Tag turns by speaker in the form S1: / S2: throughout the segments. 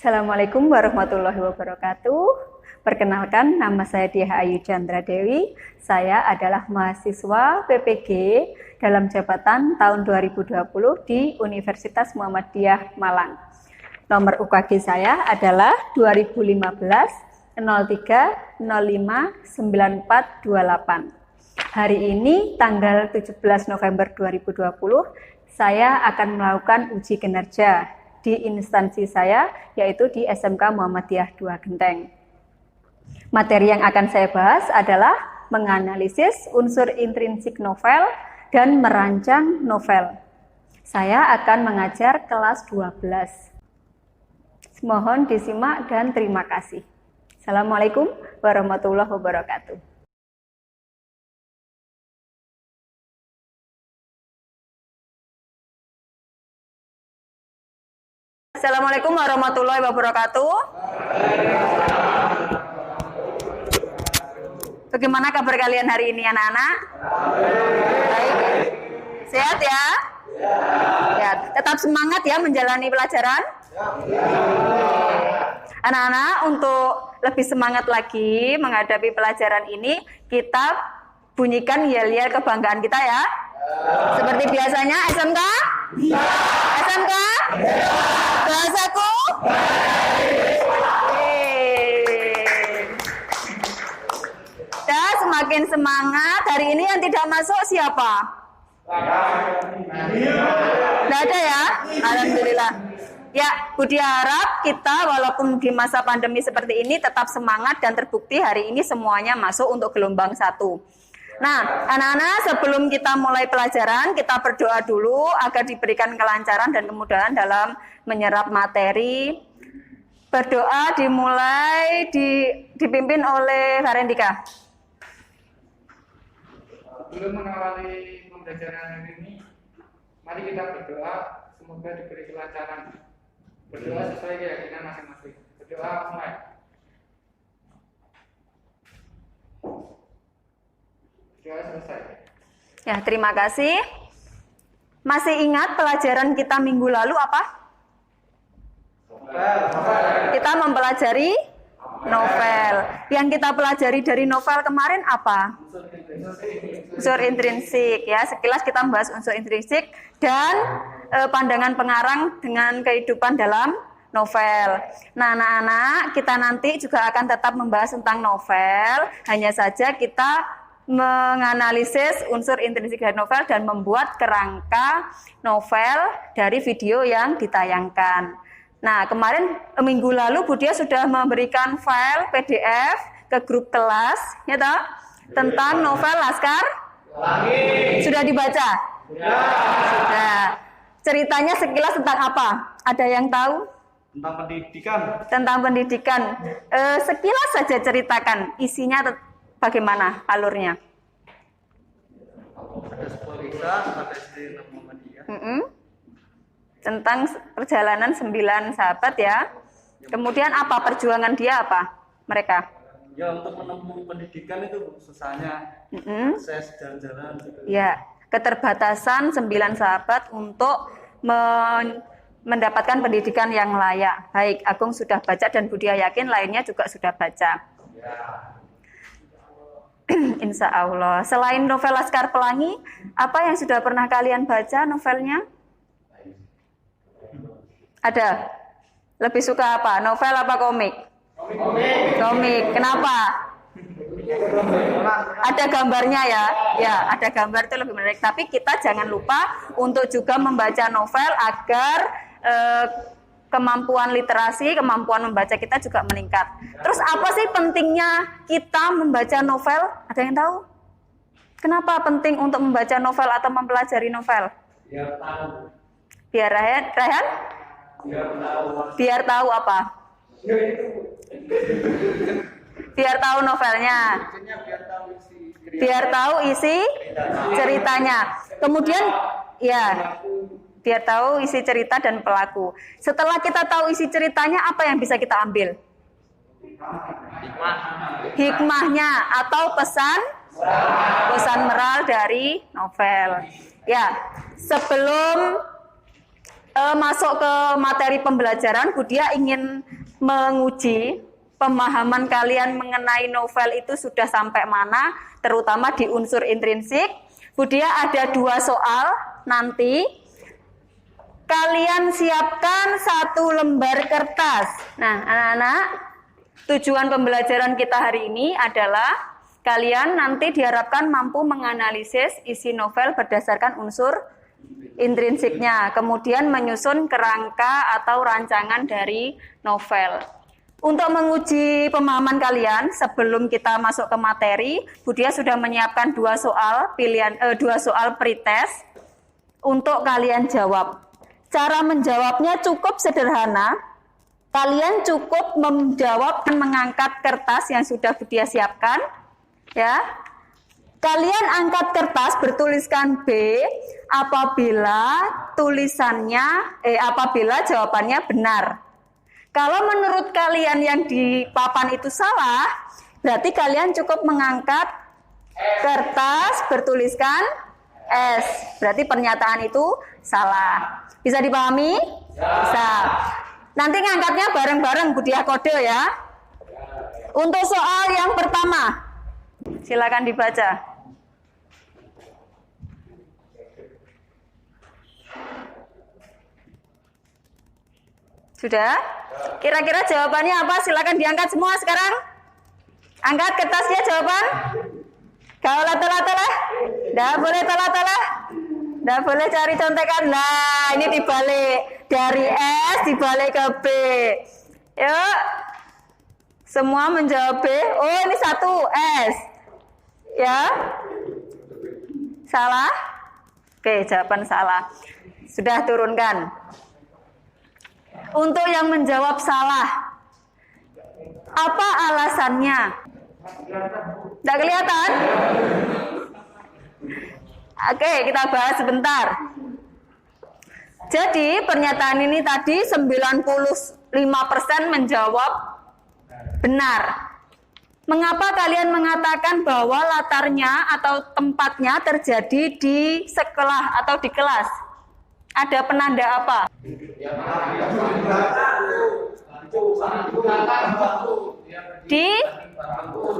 S1: Assalamualaikum warahmatullahi wabarakatuh. Perkenalkan, nama saya Diah Ayu Chandra Dewi. Saya adalah mahasiswa PPG dalam jabatan tahun 2020 di Universitas Muhammadiyah Malang. Nomor UKG saya adalah 2015 03 05 9428. Hari ini tanggal 17 November 2020, saya akan melakukan uji kinerja di instansi saya, yaitu di SMK Muhammadiyah 2 Genteng. Materi yang akan saya bahas adalah menganalisis unsur intrinsik novel dan merancang novel. Saya akan mengajar kelas 12. Mohon disimak dan terima kasih. Assalamualaikum warahmatullahi wabarakatuh. Assalamualaikum warahmatullahi wabarakatuh. Bagaimana kabar kalian hari ini, anak-anak? Baik. Sehat ya? Ya. Tetap semangat ya menjalani pelajaran. Anak-anak, untuk lebih semangat lagi menghadapi pelajaran ini, kita bunyikan yel-yel kebanggaan kita ya. Seperti biasanya, SMK? SMK? Bahasaku? Ya, semakin semangat. Hari ini yang tidak masuk siapa? Tidak ada ya? Alhamdulillah. Ya, Budi harap kita walaupun di masa pandemi seperti ini tetap semangat dan terbukti hari ini semuanya masuk untuk gelombang 1. Nah, anak-anak, sebelum kita mulai pelajaran, kita berdoa dulu agar diberikan kelancaran dan kemudahan dalam menyerap materi. Berdoa dimulai dipimpin oleh Farendika.
S2: Sebelum mengawali pembelajaran ini, mari kita berdoa semoga diberi kelancaran. Berdoa sesuai keyakinan masing-masing. Berdoa mulai. Selesai.
S1: Ya, terima kasih. Masih ingat pelajaran kita minggu lalu apa? Kita mempelajari novel. Yang kita pelajari dari novel kemarin apa? Unsur intrinsik ya. Sekilas kita membahas unsur intrinsik dan pandangan pengarang dengan kehidupan dalam novel. Nah, anak-anak, kita nanti juga akan tetap membahas tentang novel. Hanya saja kita menganalisis unsur intrinsik dari novel dan membuat kerangka novel dari video yang ditayangkan. Nah, kemarin minggu lalu Budia sudah memberikan file PDF ke grup kelas, ya toh, tentang novel Laskar Pelangi. Sudah dibaca? Ya. Sudah. Ceritanya sekilas tentang apa? Ada yang tahu?
S3: Tentang pendidikan.
S1: Tentang pendidikan. Sekilas saja ceritakan isinya. Bagaimana alurnya?
S3: Ada sebuah kisah sahabat SD Muhammadiyah.
S1: Tentang perjalanan 9 sahabat ya. Kemudian apa perjuangan dia apa? Mereka?
S3: Ya, untuk menempuh pendidikan itu susahnya. Akses jalan-jalan gitu.
S1: Ya, keterbatasan 9 sahabat untuk mendapatkan pendidikan yang layak. Baik, Agung sudah baca dan Budia yakin lainnya juga sudah baca.
S3: Ya.
S1: Insya Allah. Selain novel Laskar Pelangi, apa yang sudah pernah kalian baca novelnya? Ada? Lebih suka apa? Novel apa komik? Komik. Kenapa? Ada gambarnya ya? Ya, ada gambar itu lebih menarik. Tapi kita jangan lupa untuk juga membaca novel agar kemampuan literasi, kemampuan membaca kita juga meningkat. Terus apa sih pentingnya kita membaca novel? Ada yang tahu? Kenapa penting untuk membaca novel atau mempelajari novel?
S3: Biar tahu.
S1: Biar Rehan? Biar tahu apa? Biar tahu novelnya. Biar tahu isi ceritanya. Kemudian ya, biar tahu isi cerita dan pelaku. Setelah kita tahu isi ceritanya, apa yang bisa kita ambil? Hikmahnya atau pesan moral dari novel. Ya, sebelum masuk ke materi pembelajaran, Budia ingin menguji pemahaman kalian mengenai novel itu sudah sampai mana, terutama di unsur intrinsik. Budia ada 2 soal nanti. Kalian siapkan 1 lembar kertas. Nah, anak-anak, tujuan pembelajaran kita hari ini adalah kalian nanti diharapkan mampu menganalisis isi novel berdasarkan unsur intrinsiknya, kemudian menyusun kerangka atau rancangan dari novel. Untuk menguji pemahaman kalian, sebelum kita masuk ke materi, Budia sudah menyiapkan 2 soal pilihan, 2 soal pretest untuk kalian jawab. Cara menjawabnya cukup sederhana. Kalian cukup menjawab dan mengangkat kertas yang sudah Budia siapkan, ya. Kalian angkat kertas bertuliskan B apabila apabila jawabannya benar. Kalau menurut kalian yang di papan itu salah, berarti kalian cukup mengangkat kertas bertuliskan S. Berarti pernyataan itu salah. Bisa dipahami? Bisa. Nanti ngangkatnya bareng-bareng Budia kode ya. Untuk soal yang pertama, silakan dibaca. Sudah? Kira-kira jawabannya apa? Silakan diangkat semua sekarang. Angkat kertasnya jawaban. Kalau telah-telah. Nggak boleh telah-telah. Nggak boleh cari contekan. Nah, ini dibalik. Dari S dibalik ke B. Yuk. Semua menjawab B. Oh, ini 1 S. Ya. Salah? Oke, jawaban salah. Sudah turunkan. Untuk yang menjawab salah, apa alasannya? Tidak kelihatan? Oke, kita bahas sebentar. Jadi pernyataan ini tadi 95% menjawab benar. Mengapa kalian mengatakan bahwa latarnya atau tempatnya terjadi di sekolah atau di kelas? Ada penanda apa?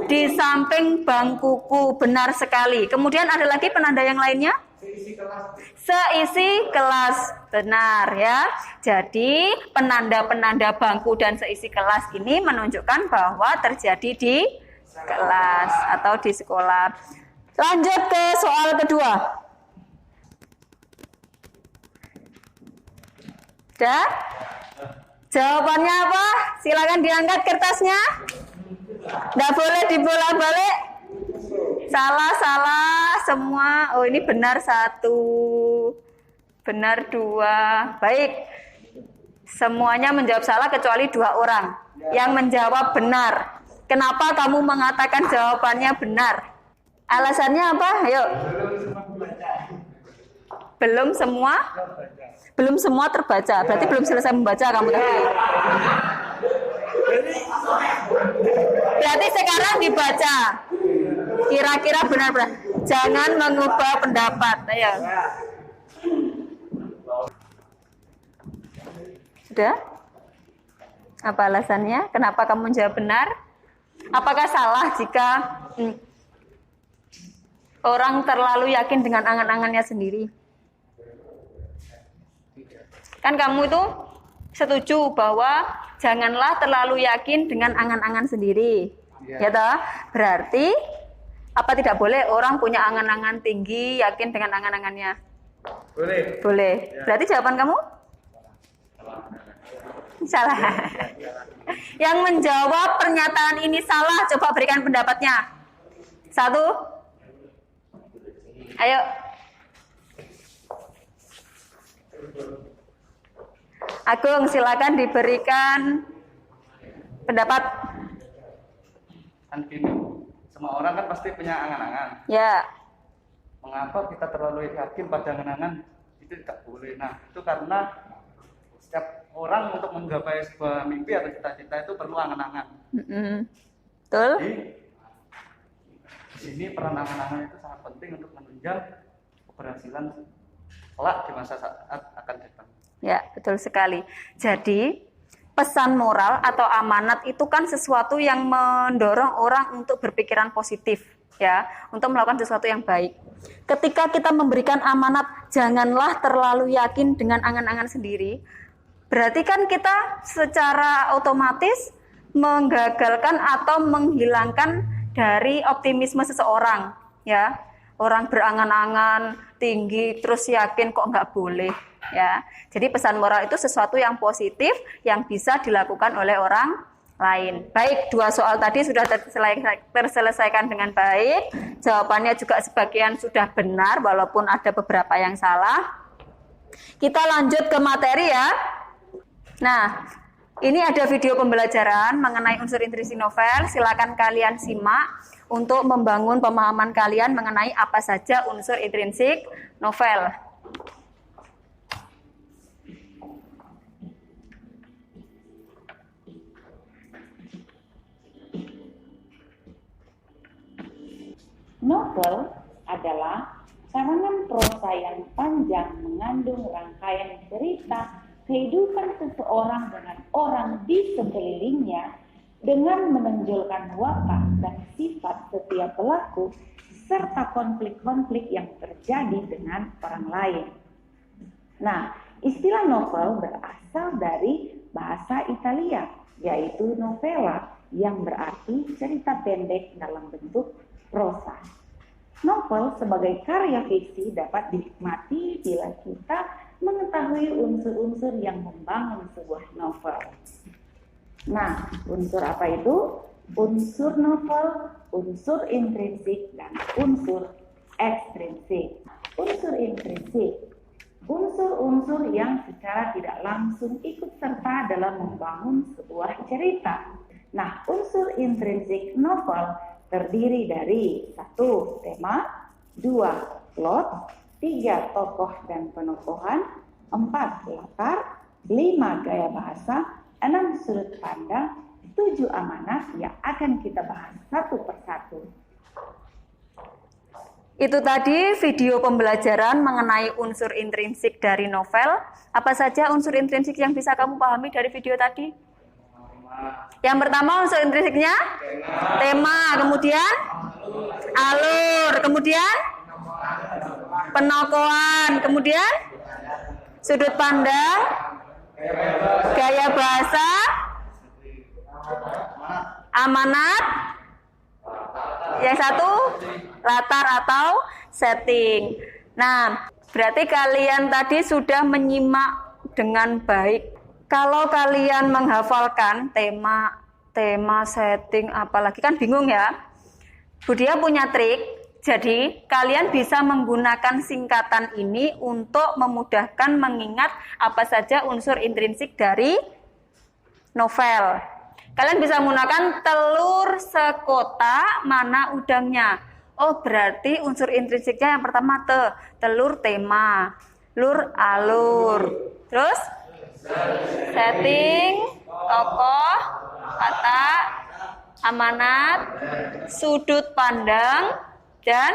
S1: Di samping bangkuku, benar sekali. Kemudian ada lagi penanda yang lainnya? Seisi kelas, benar ya. Jadi penanda-penanda bangku dan seisi kelas ini menunjukkan bahwa terjadi di kelas atau di sekolah. Lanjut ke soal kedua. Sudah? Jawabannya apa? Silakan diangkat kertasnya. Nggak boleh dibolak-balik. Salah semua. Oh, ini benar 1. Benar 2. Baik. Semuanya menjawab salah kecuali 2 orang yang menjawab benar. Kenapa kamu mengatakan jawabannya benar? Alasannya apa? Ayo. Belum semua terbaca. Berarti belum selesai membaca kamu tadi. Berarti sekarang dibaca. Kira-kira benar-benar. Jangan mengubah pendapat. Ayo. Sudah? Apa alasannya? Kenapa kamu menjawab benar? Apakah salah jika orang terlalu yakin dengan angan-angannya sendiri? Kan kamu itu setuju bahwa janganlah terlalu yakin dengan angan-angan sendiri. Ya toh? Berarti apa tidak boleh orang punya angan-angan tinggi, yakin dengan angan-angannya? Boleh. Ya. Berarti jawaban kamu? Salah. Yang menjawab pernyataan ini salah, coba berikan pendapatnya. 1. Ayo. Agung, silakan diberikan pendapat.
S3: Kan gini, semua orang kan pasti punya angan-angan.
S1: Ya.
S3: Mengapa kita terlalu yakin pada angan-angan? Itu tidak boleh. Nah, itu karena setiap orang untuk menggapai sebuah mimpi atau cita-cita itu perlu angan-angan.
S1: Betul.
S3: Jadi, di sini peran angan-angan itu sangat penting untuk menunjang keberhasilan kelak di masa saat akan datang.
S1: Ya, betul sekali. Jadi, pesan moral atau amanat itu kan sesuatu yang mendorong orang untuk berpikiran positif, ya, untuk melakukan sesuatu yang baik. Ketika kita memberikan amanat, janganlah terlalu yakin dengan angan-angan sendiri. Berarti kan kita secara otomatis menggagalkan atau menghilangkan dari optimisme seseorang, ya. Orang berangan-angan tinggi terus yakin kok nggak boleh, ya. Jadi pesan moral itu sesuatu yang positif yang bisa dilakukan oleh orang lain. Baik, 2 soal tadi sudah terselesaikan dengan baik. Jawabannya juga sebagian sudah benar walaupun ada beberapa yang salah. Kita lanjut ke materi ya. Nah, ini ada video pembelajaran mengenai unsur intrinsik novel. Silakan kalian simak untuk membangun pemahaman kalian mengenai apa saja unsur intrinsik novel.
S4: Novel adalah karangan prosa yang panjang mengandung rangkaian cerita kehidupan seseorang dengan orang di sekelilingnya dengan menonjolkan watak dan sifat setiap pelaku serta konflik-konflik yang terjadi dengan orang lain. Nah, istilah novel berasal dari bahasa Italia, yaitu novella yang berarti cerita pendek dalam bentuk prosa. Novel sebagai karya fiksi dapat dinikmati bila kita mengetahui unsur-unsur yang membangun sebuah novel. Nah, unsur apa itu? Unsur novel, unsur intrinsik, dan unsur ekstrinsik. Unsur intrinsik, unsur-unsur yang secara tidak langsung ikut serta dalam membangun sebuah cerita. Nah, unsur intrinsik novel terdiri dari 1. Tema, 2. Plot, 3. Tokoh dan penokohan, 4. Latar, 5. Gaya bahasa, 6. Sudut pandang, 7. Amanat yang akan kita bahas satu persatu.
S1: Itu tadi video pembelajaran mengenai unsur intrinsik dari novel. Apa saja unsur intrinsik yang bisa kamu pahami dari video tadi? Yang pertama unsur intrinsiknya tema, kemudian alur, kemudian penokohan, kemudian sudut pandang, gaya bahasa, amanat, yang satu latar atau setting. Nah, berarti kalian tadi sudah menyimak dengan baik. Kalau kalian menghafalkan tema, setting, apalagi kan bingung ya. Budia punya trik, jadi kalian bisa menggunakan singkatan ini untuk memudahkan mengingat apa saja unsur intrinsik dari novel. Kalian bisa menggunakan telur sekota mana udangnya. Oh, berarti unsur intrinsiknya yang pertama telur tema, lur alur. Terus setting, tokoh, watak, amanat, sudut pandang, dan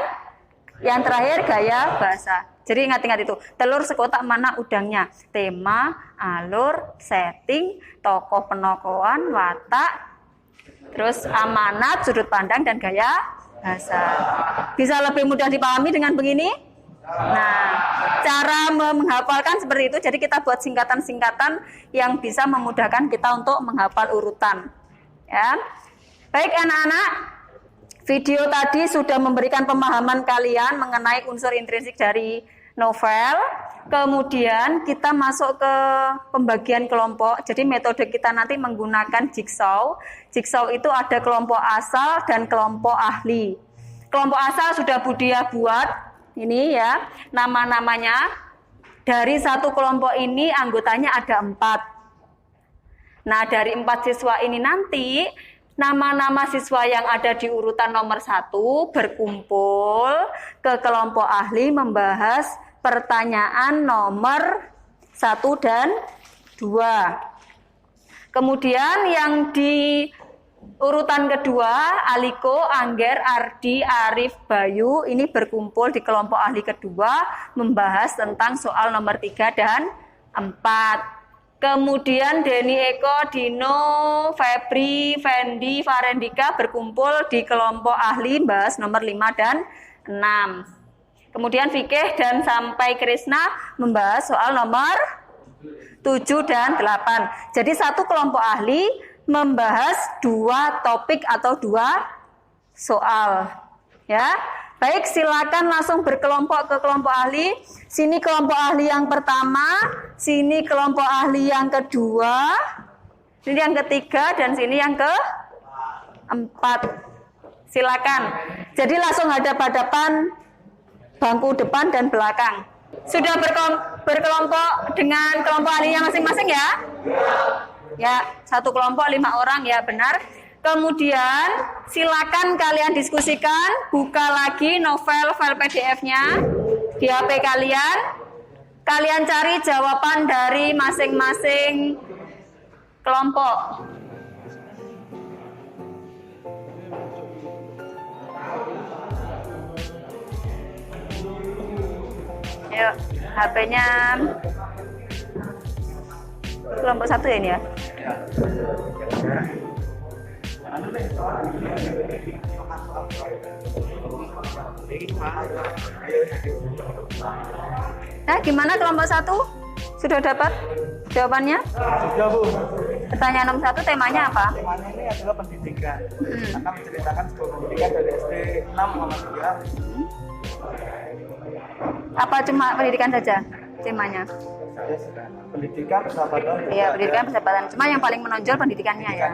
S1: yang terakhir gaya bahasa. Jadi ingat-ingat itu, telur sekotak mana udangnya. Tema, alur, setting, tokoh penokohan, watak, terus amanat, sudut pandang, dan gaya bahasa. Bisa lebih mudah dipahami dengan begini? Nah, cara menghafalkan seperti itu. Jadi kita buat singkatan-singkatan yang bisa memudahkan kita untuk menghafal urutan. Ya. Baik anak-anak, video tadi sudah memberikan pemahaman kalian mengenai unsur intrinsik dari novel. Kemudian kita masuk ke pembagian kelompok. Jadi metode kita nanti menggunakan jigsaw. Jigsaw itu ada kelompok asal dan kelompok ahli. Kelompok asal sudah Budia buat. Ini ya, nama-namanya. Dari satu kelompok ini anggotanya ada 4. Nah, dari 4 siswa ini nanti nama-nama siswa yang ada di urutan nomor 1 berkumpul ke kelompok ahli membahas pertanyaan nomor 1 dan 2. Kemudian yang di urutan kedua, Aliko, Angger, Ardi, Arif, Bayu ini berkumpul di kelompok ahli kedua membahas tentang soal nomor 3 dan 4. Kemudian Denny, Eko, Dino, Febri, Fendi, Farendika berkumpul di kelompok ahli bahas nomor 5 dan 6. Kemudian Fikih dan sampai Krisna membahas soal nomor 7 dan 8. Jadi satu kelompok ahli membahas 2 topik atau 2 soal. Ya. Baik, silakan langsung berkelompok ke kelompok ahli. Sini kelompok ahli yang pertama, sini kelompok ahli yang kedua, sini yang ketiga, dan sini yang keempat. Silakan. Jadi langsung hadap-hadapan bangku depan dan belakang. Sudah berkelompok dengan kelompok ahlinya masing-masing ya? Ya, satu kelompok 5 orang ya, benar. Kemudian silakan kalian diskusikan, buka lagi novel file PDF-nya di HP kalian. Kalian cari jawaban dari masing-masing kelompok. Ayo, HP-nya kelompok 1 ya ini ya? Nah, gimana kelompok 1? Sudah dapat jawabannya?
S3: Sudah, Bu.
S1: Pertanyaan nomor 1 temanya apa?
S3: Temanya ini adalah pendidikan. Akan menceritakan sebuah pendidikan dari SD 6 sama 3.
S1: Apa cuma pendidikan saja temanya?
S3: Pendidikan, persahabatan.
S1: Iya, pendidikan persahabatan. Cuma yang paling menonjol pendidikannya ya.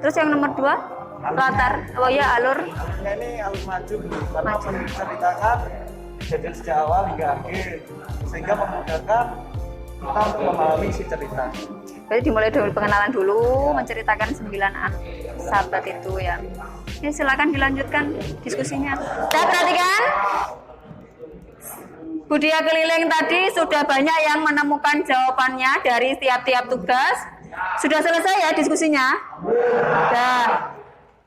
S1: Terus yang nomor 2? Latar. Oh ya, alur.
S3: Ini alur maju, karena menceritakan kejadian sejak awal hingga akhir, sehingga memudahkan kita untuk memahami si cerita.
S1: Jadi dimulai dari pengenalan dulu, menceritakan 9 sahabat itu ya. Ya, silakan dilanjutkan diskusinya. Saya perhatikan. Budia keliling tadi sudah banyak yang menemukan jawabannya dari tiap-tiap tugas. Sudah selesai ya diskusinya? Nah,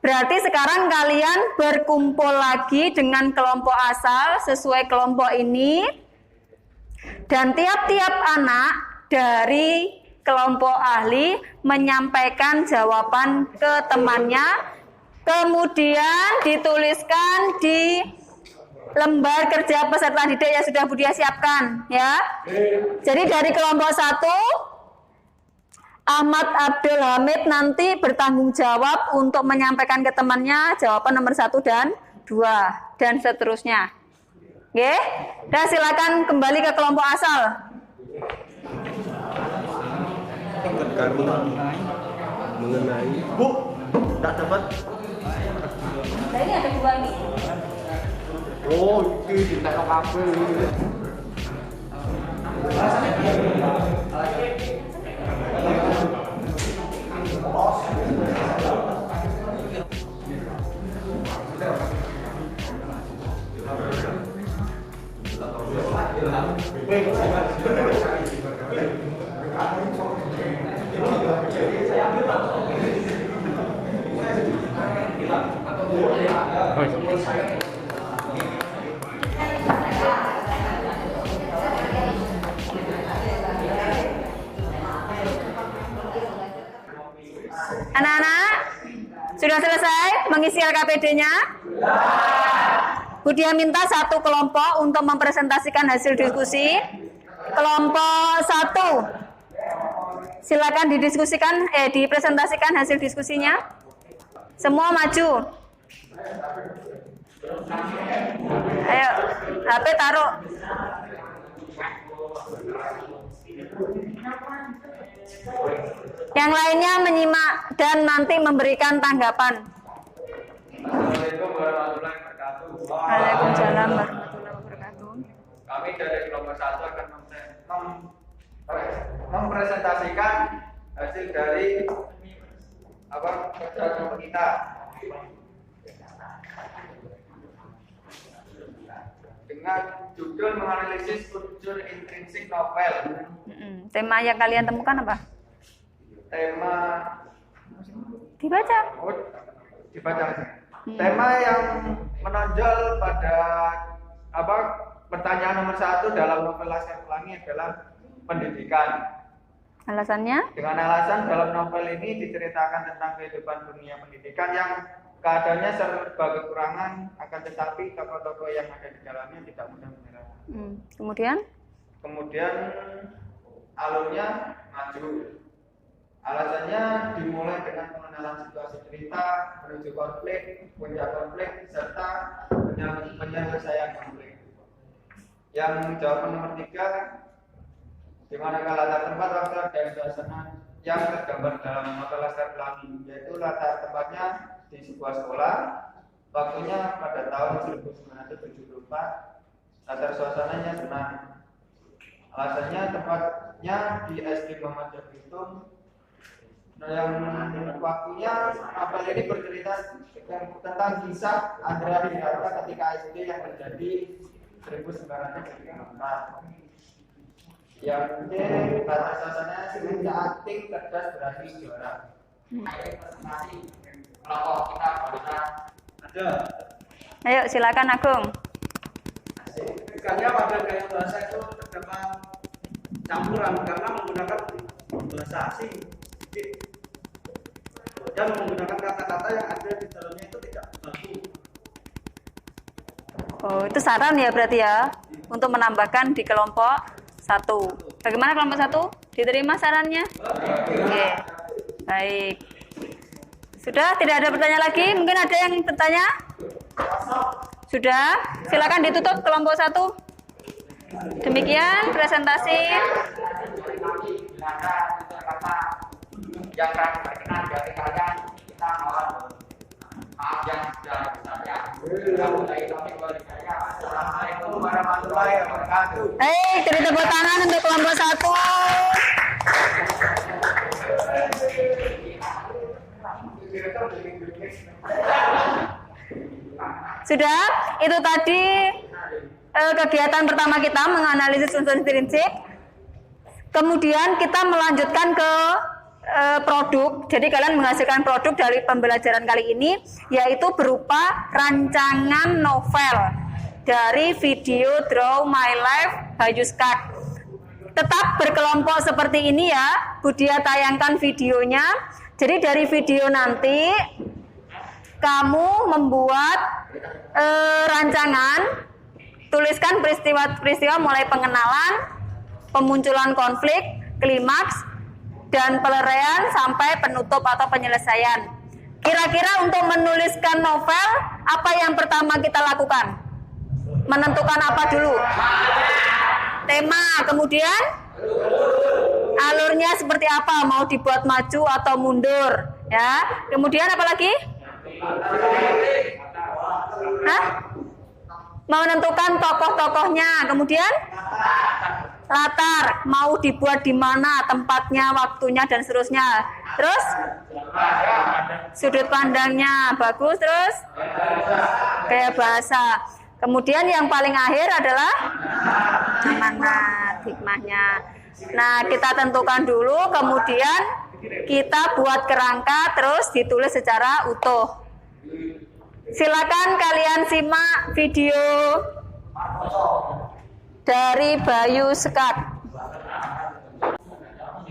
S1: berarti sekarang kalian berkumpul lagi dengan kelompok asal sesuai kelompok ini. Dan tiap-tiap anak dari kelompok ahli menyampaikan jawaban ke temannya. Kemudian dituliskan di lembar kerja peserta didik yang sudah Budia siapkan ya. Jadi dari kelompok 1 Ahmad Abdul Hamid nanti bertanggung jawab untuk menyampaikan ke temannya jawaban nomor 1 dan 2 dan seterusnya. Oke? Dan silakan kembali ke kelompok asal.
S5: Mengenai Bu, tak dapat.
S1: Nah, ini ada 2 ini.
S5: Oh, ini ditekok kabel.
S1: Anak-anak, sudah selesai mengisi LKPD-nya? Budia minta satu kelompok untuk mempresentasikan hasil diskusi. Kelompok 1, silakan dipresentasikan hasil diskusinya. Semua maju. Ayo, HP taruh. Yang lainnya menyimak dan nanti memberikan tanggapan.
S3: Assalamualaikum warahmatullahi wabarakatuh.
S1: Waalaikumsalam warahmatullahi wabarakatuh.
S3: Kami dari kelompok 1 akan mempresentasikan hasil dari kerja kelompok kita. Dengan judul menganalisis unsur intrinsik novel.
S1: Tema yang kalian temukan apa?
S3: Tema
S1: Dibaca.
S3: Dibaca. Tema yang menonjol pada
S2: pertanyaan nomor 1 dalam novel Laskar Pelangi adalah pendidikan.
S1: Alasannya?
S2: Dengan alasan dalam novel ini diceritakan tentang kehidupan dunia pendidikan yang keadaannya serba kekurangan, akan tetapi tokoh-tokoh yang ada di dalamnya tidak mudah menyerah.
S1: Kemudian
S2: Alurnya maju. Alasannya dimulai dengan pengenalan situasi cerita, menuju konflik, puncak konflik, serta penyelesaian konflik. Yang jawaban nomor 3, di mana latar tempat, waktu, dan suasana yang tergambar dalam novel Laskar Pelangi, yaitu latar tempatnya di sebuah sekolah, waktunya pada tahun 1974, latar suasananya senang. Alasannya tempatnya di SD Muhammad Bitung. Yang waktunya novel ini bercerita tentang kisah Andrea Hirata ketika SD yang terjadi 1974. Yang C, latar suasananya sebenarnya aktif, cerdas, berani, juara. Presentasi kelompok kita ada.
S1: Ayo silakan Agung.
S3: Ikannya pada gaya bahasa itu terdapat campuran karena menggunakan bahasa asing dan menggunakan kata-kata yang ada di dalamnya itu tidak baku.
S1: Oh, itu saran ya berarti ya untuk menambahkan di kelompok 1. Bagaimana kelompok 1? Diterima sarannya? Oke. Baik. Sudah, tidak ada pertanyaan lagi? Mungkin ada yang bertanya? Sudah, silakan ditutup kelompok 1. Demikian presentasi.
S2: Yang kami berkenan dari kalian, kita mohon maaf yang sudah besarnya. Sudah mulai topik dari saya. Assalamualaikum warahmatullahi wabarakatuh.
S1: Beri tepuk tangan untuk kelompok 1. Sudah, itu tadi kegiatan pertama kita menganalisis unsur intrinsik. Kemudian kita melanjutkan ke produk. Jadi kalian menghasilkan produk dari pembelajaran kali ini, yaitu berupa rancangan novel dari video Draw My Life by Yuskak. Tetap berkelompok seperti ini ya, Budia tayangkan videonya. Jadi dari video nanti kamu membuat rancangan, tuliskan peristiwa-peristiwa mulai pengenalan, pemunculan konflik, klimaks, dan peleraian sampai penutup atau penyelesaian. Kira-kira untuk menuliskan novel, apa yang pertama kita lakukan? Menentukan apa dulu? Tema, kemudian alurnya seperti apa? Mau dibuat maju atau mundur? Ya, kemudian apa lagi? Menentukan tokoh-tokohnya, kemudian latar, mau dibuat di mana, tempatnya, waktunya, dan seterusnya. Terus sudut pandangnya bagus, terus gaya bahasa. Kemudian yang paling akhir adalah amanat, hikmahnya. Nah, kita tentukan dulu, kemudian kita buat kerangka, terus ditulis secara utuh. Silakan kalian simak video dari Bayu Sekak.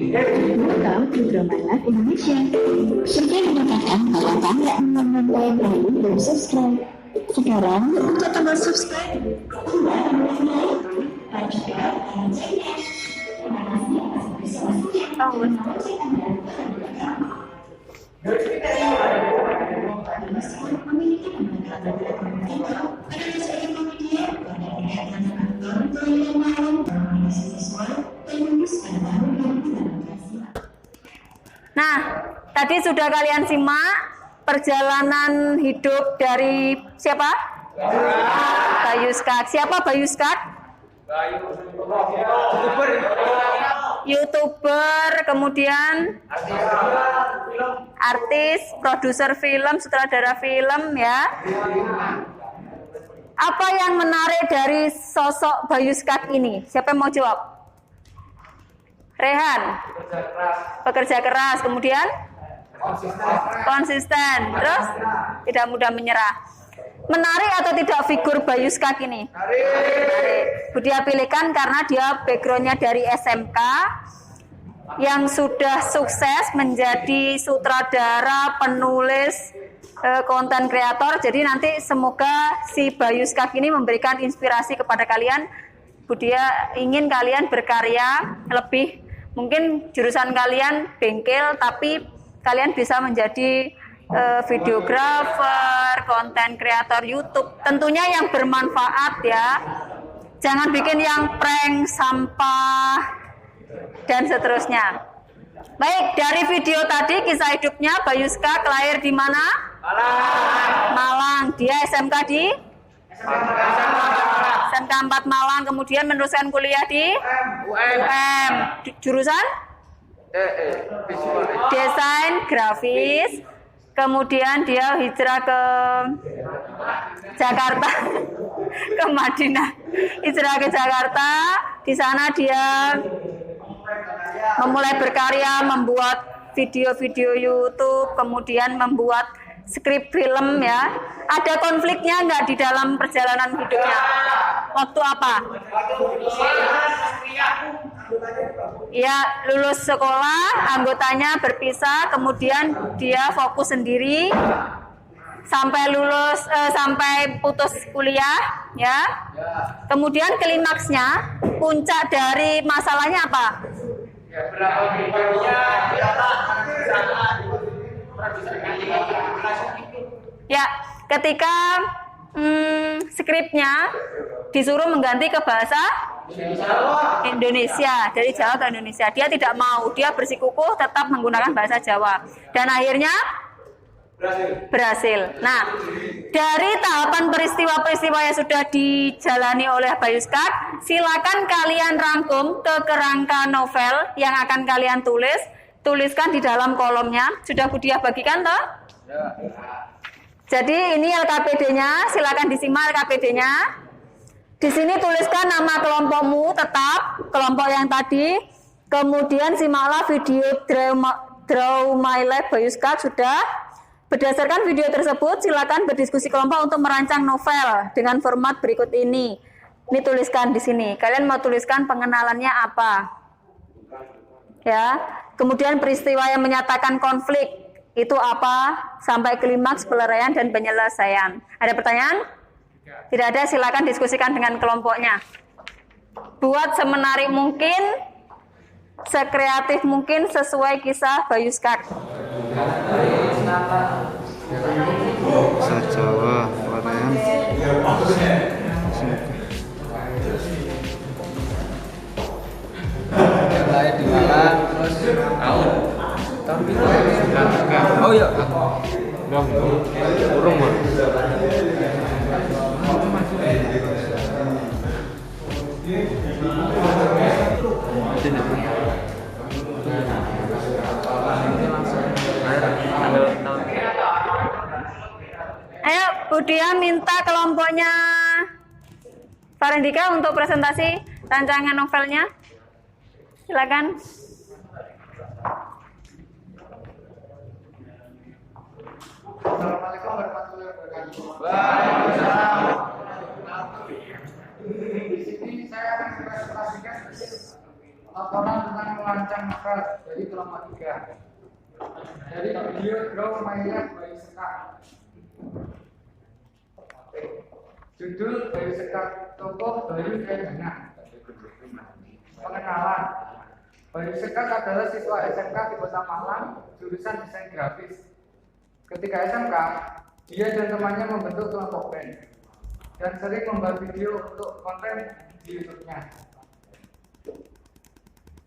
S6: Welcome to Dramaland Indonesia. Sudah dikatakan bahwa Anda menonton Bayu dan subscribe. Sekarang untuk tombol subscribe, Anda like, dan juga loncengnya. Terima kasih atas partisipasinya.
S1: Nah, tadi sudah kalian simak perjalanan hidup dari siapa? Bayu Skak. Siapa Bayu Skak? YouTuber, kemudian artis, produser film, sutradara film ya. Apa yang menarik dari sosok Bayu Skak ini? Siapa yang mau jawab? Rehan. Pekerja keras, kemudian konsisten, terus tidak mudah menyerah. Menarik atau tidak figur Bayu Skak ini? Menarik. Budia pilihkan karena dia backgroundnya dari SMK yang sudah sukses menjadi sutradara, penulis, konten kreator. Jadi nanti semoga si Bayu Skak ini memberikan inspirasi kepada kalian. Budia ingin kalian berkarya lebih. Mungkin jurusan kalian bengkel, tapi kalian bisa menjadi videografer, konten kreator YouTube. Tentunya yang bermanfaat ya. Jangan bikin yang prank, sampah, dan seterusnya. Baik, dari video tadi kisah hidupnya Bayu Skak lahir di mana? Malang. Dia SMK di SMK 4 Malang, kemudian meneruskan kuliah di UM. Jurusan? Desain grafis. Kemudian dia hijrah ke Jakarta, ke Madinah. Hijrah ke Jakarta. Di sana dia memulai berkarya, membuat video-video YouTube, kemudian membuat skrip film ya. Ada konfliknya nggak di dalam perjalanan hidupnya? Waktu apa? Ya, lulus sekolah, anggotanya berpisah, kemudian dia fokus sendiri sampai lulus, sampai putus kuliah ya. Kemudian klimaksnya, puncak dari masalahnya apa? Ya, ketika skripnya disuruh mengganti ke bahasa Indonesia, dari Jawa ke Indonesia. Dia tidak mau, dia bersikukuh tetap menggunakan bahasa Jawa. Dan akhirnya berhasil. Nah, dari tahapan peristiwa-peristiwa yang sudah dijalani oleh Bayu Skak, silakan kalian rangkum ke kerangka novel yang akan kalian tulis. Tuliskan di dalam kolomnya. Sudah Budia bagikan toh? Jadi ini LKPD-nya, silakan disimak LKPD-nya. Di sini tuliskan nama kelompokmu tetap, kelompok yang tadi. Kemudian simaklah video Draw My Life Bayu Skak sudah. Berdasarkan video tersebut, silakan berdiskusi kelompok untuk merancang novel dengan format berikut ini. Ini tuliskan di sini. Kalian mau tuliskan pengenalannya apa? Ya. Kemudian peristiwa yang menyatakan konflik itu apa? Sampai klimaks, peleraian dan penyelesaian. Ada pertanyaan? Tidak ada, silakan diskusikan dengan kelompoknya. Buat semenarik mungkin, sekreatif mungkin sesuai kisah Bayu Skak.
S2: Bahasa Jawa, pelarian.
S7: Lahir di Malang, terus tahun oh iya
S5: Kurung mah.
S1: Ayo, Budia minta kelompoknya Farendika untuk presentasi rancangan novelnya. Silakan.
S2: Assalamualaikum warahmatullahi wabarakatuh. Di sini saya akan mempresentasikan laporan tentang merancang novel dari kelompok 3. Dari video Draw My Life Bayu Skak. Judul Bayu Skak, tokoh Bayu Dayana. Pengenalan. Bayu Skak adalah siswa SMK di Kota Malang, jurusan desain grafis. Ketika SMK, dia dan temannya membentuk kelompok band dan sering membuat video untuk konten di YouTube-nya.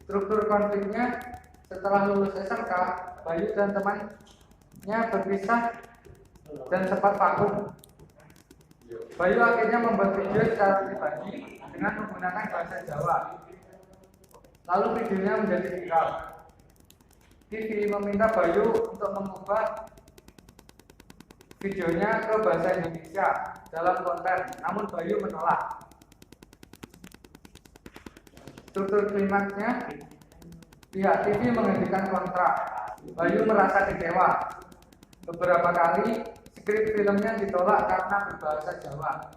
S2: Struktur konfliknya, setelah lulus SMK, Bayu dan temannya berpisah dan sempat vakum. Bayu akhirnya membuat video secara pribadi dengan menggunakan bahasa Jawa. Lalu videonya menjadi viral. TV meminta Bayu untuk mengubah videonya ke bahasa Indonesia dalam konten, namun Bayu menolak. Struktur klimaksnya, pihak TV menghentikan kontrak. Bayu merasa kecewa. Beberapa kali
S8: Skrip filmnya ditolak karena berbahasa Jawa.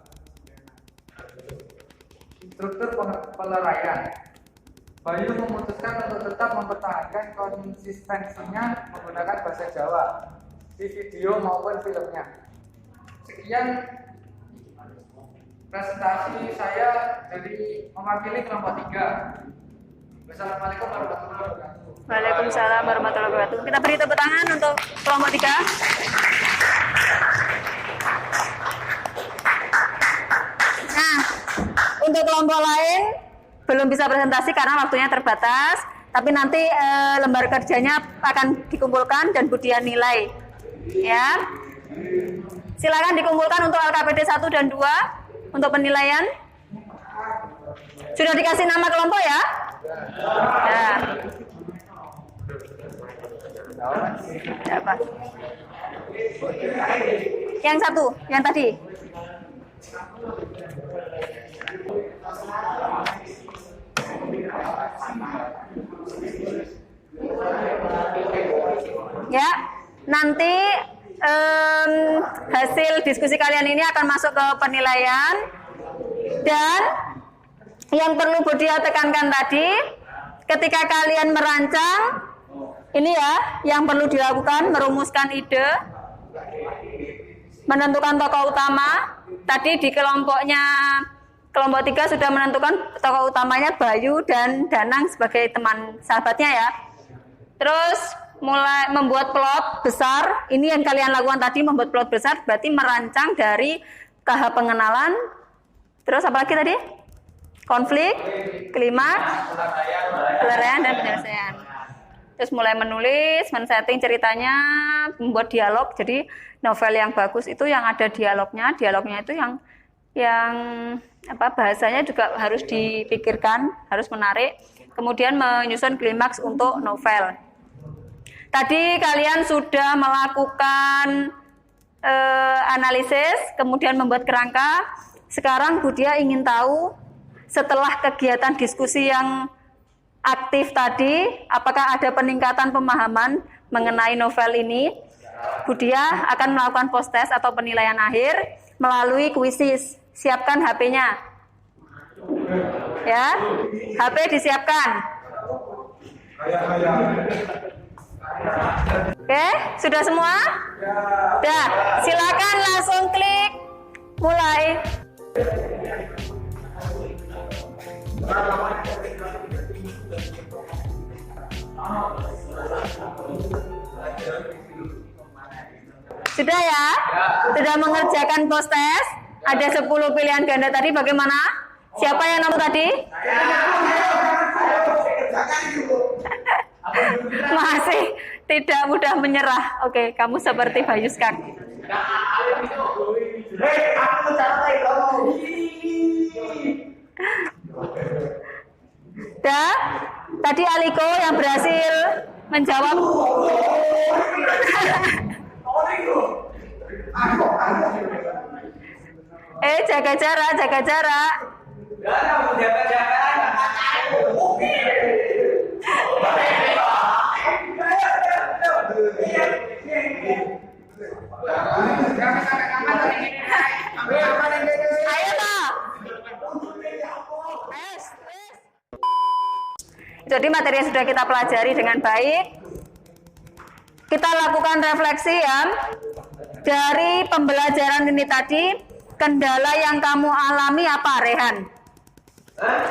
S8: Struktur penilaian. Bayu memutuskan untuk tetap mempertahankan konsistensinya menggunakan bahasa Jawa di video maupun filmnya. Sekian presentasi saya dari mewakili kelompok 3. Wassalamualaikum warahmatullahi wabarakatuh.
S1: Waalaikumsalam warahmatullahi wabarakatuh. Kita beri tepuk tangan untuk kelompok 3. Nah, untuk kelompok lain belum bisa presentasi karena waktunya terbatas, tapi nanti lembar kerjanya akan dikumpulkan dan Budian nilai. Ya. Silakan dikumpulkan untuk LKPD 1 dan 2 untuk penilaian. Sudah dikasih nama kelompok ya? Ya. Apa? Yang satu, yang tadi. Ya, nanti hasil diskusi kalian ini akan masuk ke penilaian. Dan yang perlu Budia tekankan tadi, ketika kalian merancang, ini ya yang perlu dilakukan, merumuskan ide, menentukan tokoh utama. Tadi di kelompok 3 sudah menentukan tokoh utamanya Bayu dan Danang sebagai teman sahabatnya ya. Terus mulai membuat plot besar. Ini yang kalian lakukan tadi, membuat plot besar, berarti merancang dari tahap pengenalan. Terus apa lagi tadi? Konflik, klimaks, pelarian dan penyelesaian. Terus mulai menulis, men-setting ceritanya, membuat dialog. Jadi novel yang bagus itu yang ada dialognya. Dialognya itu yang bahasanya juga harus dipikirkan, harus menarik. Kemudian menyusun klimaks untuk novel. Tadi kalian sudah melakukan analisis, kemudian membuat kerangka. Sekarang Budia ingin tahu, setelah kegiatan diskusi yang aktif tadi, apakah ada peningkatan pemahaman mengenai novel ini? Budia akan melakukan post-test atau penilaian akhir melalui kuisis. Siapkan HP-nya. Ya, HP disiapkan. Oke, sudah semua? Sudah, silakan langsung klik mulai. Sudah ya? Sudah mengerjakan post test? Ada 10 pilihan ganda tadi, bagaimana? Siapa yang nomor tadi? Masih tidak mudah menyerah. Oke, kamu seperti Bayu Skak. Dah, tadi Aliko yang berhasil menjawab. Jaga jarak, jaga jarak. Ayo toh. Jadi materi yang sudah kita pelajari dengan baik, kita lakukan refleksi ya. Dari pembelajaran ini tadi, kendala yang kamu alami apa, Rehan?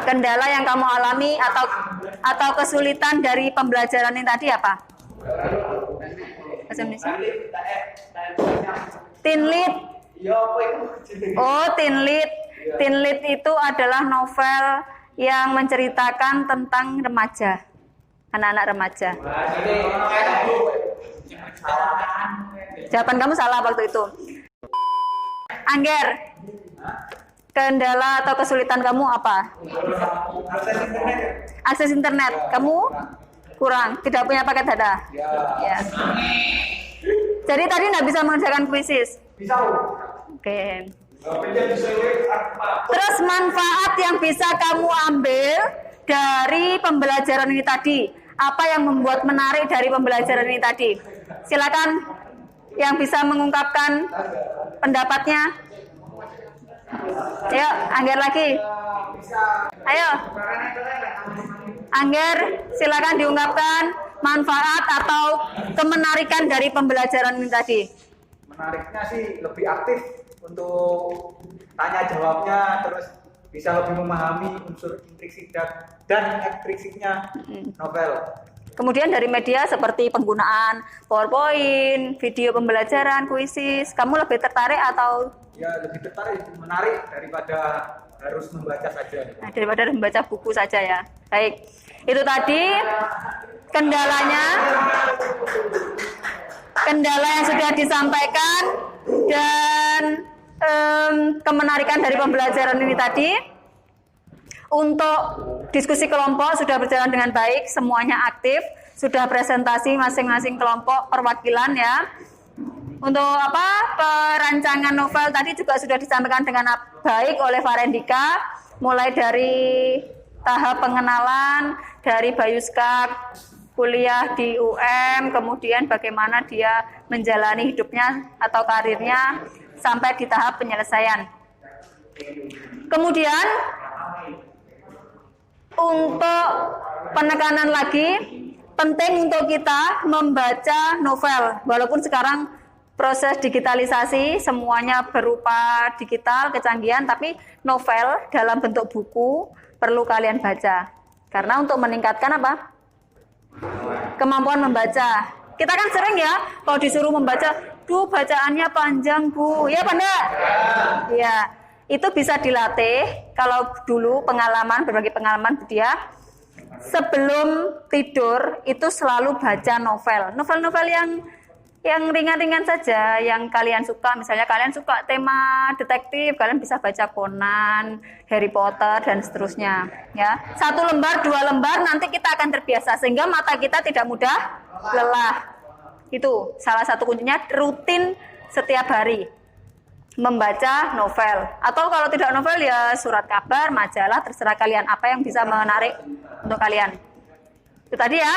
S1: Kendala yang kamu alami atau kesulitan dari pembelajaran ini tadi apa? Tinlit. Oh, Tinlit. Tinlit itu adalah novel yang menceritakan tentang remaja, anak-anak remaja. Jawaban kamu salah waktu itu. Angger, kendala atau kesulitan kamu apa? Akses internet. Kamu kurang, tidak punya paket data. Ya. Jadi tadi nggak bisa mengerjakan kuisis. Bisa. Oke. Terus manfaat yang bisa kamu ambil dari pembelajaran ini tadi, apa yang membuat menarik dari pembelajaran ini tadi? Silakan yang bisa mengungkapkan pendapatnya? Ayo, Angger lagi. Ayo. Angger, silakan diungkapkan manfaat atau kemenarikan dari pembelajaran ini tadi.
S2: Menariknya sih lebih aktif untuk tanya jawabnya, terus bisa lebih memahami unsur intrinsik dan ekstrinsiknya novel.
S1: Kemudian dari media seperti penggunaan PowerPoint, video pembelajaran, kuisis, kamu lebih tertarik atau?
S2: Ya lebih tertarik, menarik daripada harus membaca saja.
S1: Nah, daripada membaca buku saja ya. Baik, itu tadi kendalanya, kendala yang sudah disampaikan dan kemenarikan dari pembelajaran ini tadi. Untuk diskusi kelompok sudah berjalan dengan baik, semuanya aktif, sudah presentasi masing-masing kelompok perwakilan ya. Untuk perancangan novel tadi juga sudah disampaikan dengan baik oleh Farendika, mulai dari tahap pengenalan dari Bayuskak, kuliah di UM, kemudian bagaimana dia menjalani hidupnya atau karirnya sampai di tahap penyelesaian. Kemudian untuk penekanan lagi, penting untuk kita membaca novel. Walaupun sekarang proses digitalisasi semuanya berupa digital, kecanggihan, tapi novel dalam bentuk buku perlu kalian baca. Karena untuk meningkatkan apa? Kemampuan membaca. Kita kan sering ya, kalau disuruh membaca, bacaannya panjang Bu, ya Banda? Ya. Itu bisa dilatih. Kalau dulu berbagi pengalaman dia sebelum tidur itu selalu baca novel yang ringan-ringan saja, yang kalian suka. Misalnya kalian suka tema detektif, kalian bisa baca Conan, Harry Potter dan seterusnya ya. 1 lembar, 2 lembar, nanti kita akan terbiasa sehingga mata kita tidak mudah lelah. Itu salah satu kuncinya, rutin setiap hari membaca novel, atau kalau tidak novel ya surat kabar, majalah, terserah kalian apa yang bisa menarik untuk kalian. Itu tadi ya.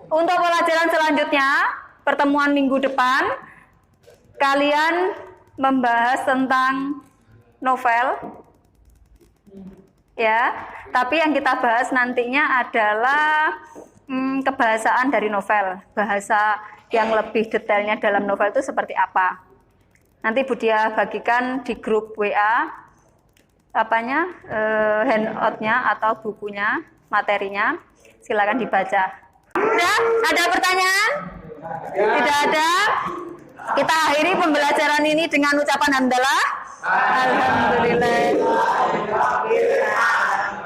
S1: Untuk pelajaran selanjutnya, pertemuan minggu depan, kalian membahas tentang novel, ya. Tapi yang kita bahas nantinya adalah kebahasaan dari novel, bahasa yang lebih detailnya dalam novel itu seperti apa. Nanti Budia bagikan di grup WA handout-nya atau bukunya, materinya, silakan dibaca. Sudah? Ada pertanyaan? Tidak ada? Kita akhiri pembelajaran ini dengan ucapan hamdalah. Alhamdulillah.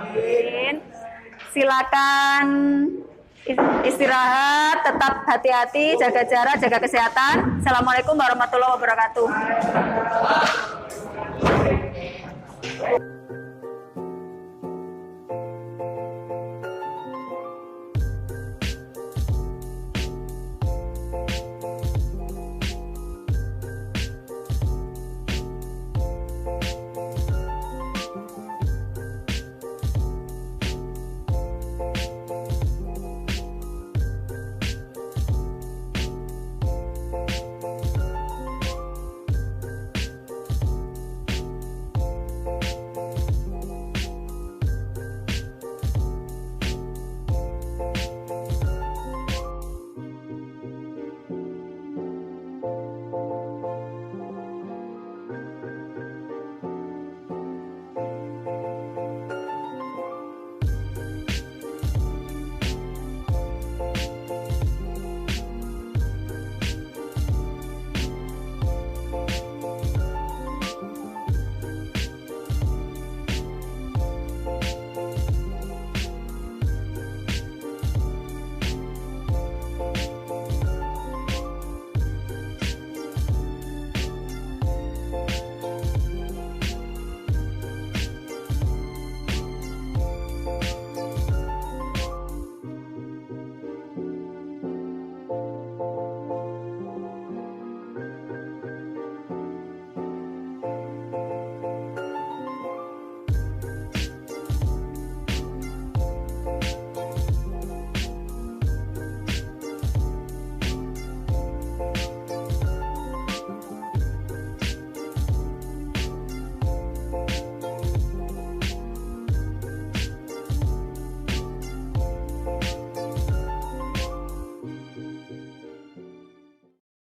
S1: Amin. Silakan istirahat, tetap hati-hati, jaga jarak, jaga kesehatan. Assalamualaikum warahmatullahi wabarakatuh.